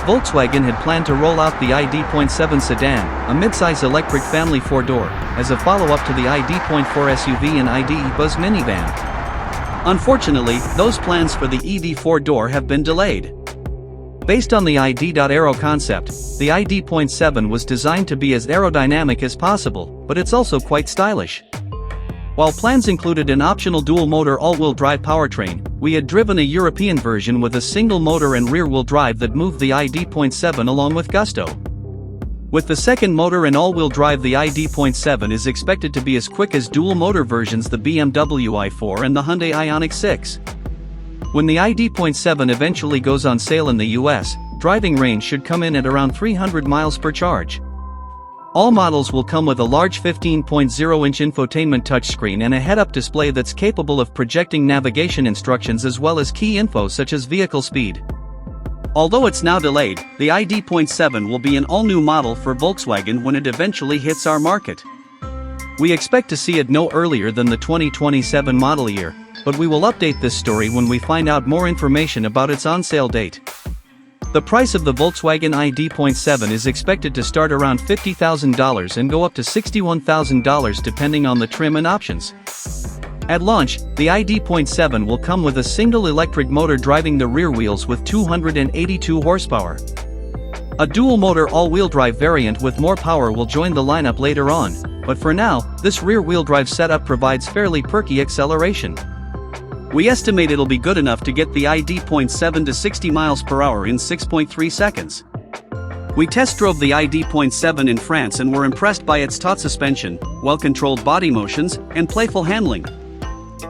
Volkswagen had planned to roll out the ID.7 sedan, a midsize electric family four-door, as a follow-up to the ID.4 SUV and ID Buzz minivan. Unfortunately, those plans for the EV four-door have been delayed. Based on the ID.Aero concept, the ID.7 was designed to be as aerodynamic as possible, but it's also quite stylish. While plans included an optional dual-motor all-wheel drive powertrain, we had driven a European version with a single motor and rear-wheel drive that moved the ID.7 along with gusto. With the second motor and all-wheel drive, the ID.7 is expected to be as quick as dual-motor versions the BMW i4 and the Hyundai Ioniq 6. When the ID.7 eventually goes on sale in the US, driving range should come in at around 300 miles per charge. All models will come with a large 15.0-inch infotainment touchscreen and a head-up display that's capable of projecting navigation instructions as well as key info such as vehicle speed. Although it's now delayed, the ID.7 will be an all-new model for Volkswagen when it eventually hits our market. We expect to see it no earlier than the 2027 model year, but we will update this story when we find out more information about its on-sale date. The price of the Volkswagen ID.7 is expected to start around $50,000 and go up to $61,000 depending on the trim and options. At launch, the ID.7 will come with a single electric motor driving the rear wheels with 282 horsepower. A dual-motor all-wheel drive variant with more power will join the lineup later on, but for now, this rear-wheel drive setup provides fairly perky acceleration. We estimate it'll be good enough to get the ID.7 to 60 miles per hour in 6.3 seconds. We test drove the ID.7 in France and were impressed by its taut suspension, well-controlled body motions, and playful handling.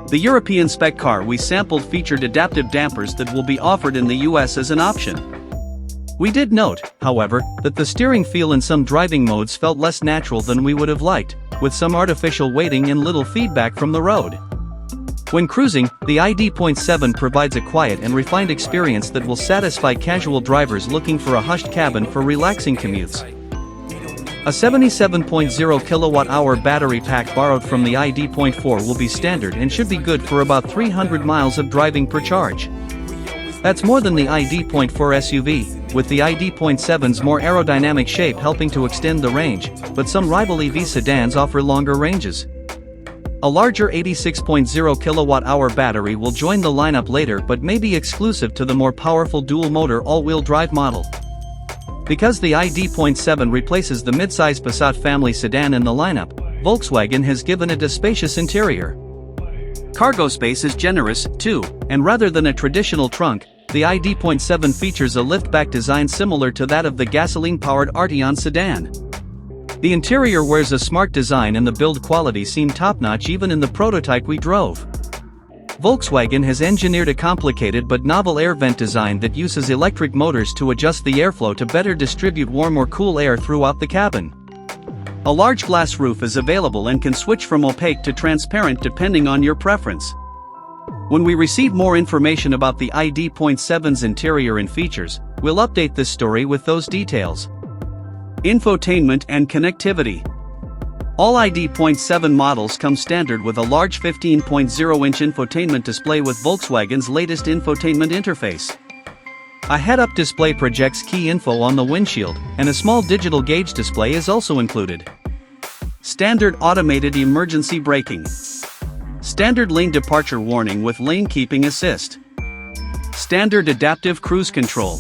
The European spec car we sampled featured adaptive dampers that will be offered in the US as an option. We did note, however, that the steering feel in some driving modes felt less natural than we would have liked, with some artificial weighting and little feedback from the road. When cruising, the ID.7 provides a quiet and refined experience that will satisfy casual drivers looking for a hushed cabin for relaxing commutes. A 77.0 kilowatt-hour battery pack borrowed from the ID.4 will be standard and should be good for about 300 miles of driving per charge. That's more than the ID.4 SUV, with the ID.7's more aerodynamic shape helping to extend the range, but some rival EV sedans offer longer ranges. A larger 86.0 kilowatt-hour battery will join the lineup later but may be exclusive to the more powerful dual-motor all-wheel drive model. Because the ID.7 replaces the midsize Passat family sedan in the lineup, Volkswagen has given it a spacious interior. Cargo space is generous, too, and rather than a traditional trunk, the ID.7 features a liftback design similar to that of the gasoline-powered Arteon sedan. The interior wears a smart design and the build quality seemed top-notch even in the prototype we drove. Volkswagen has engineered a complicated but novel air vent design that uses electric motors to adjust the airflow to better distribute warm or cool air throughout the cabin. A large glass roof is available and can switch from opaque to transparent depending on your preference. When we receive more information about the ID.7's interior and features, we'll update this story with those details. Infotainment and connectivity. All ID.7 models come standard with a large 15.0-inch infotainment display with Volkswagen's latest infotainment interface. A head-up display projects key info on the windshield, and a small digital gauge display is also included. Standard automated emergency braking. Standard lane departure warning with lane keeping assist. Standard adaptive cruise control.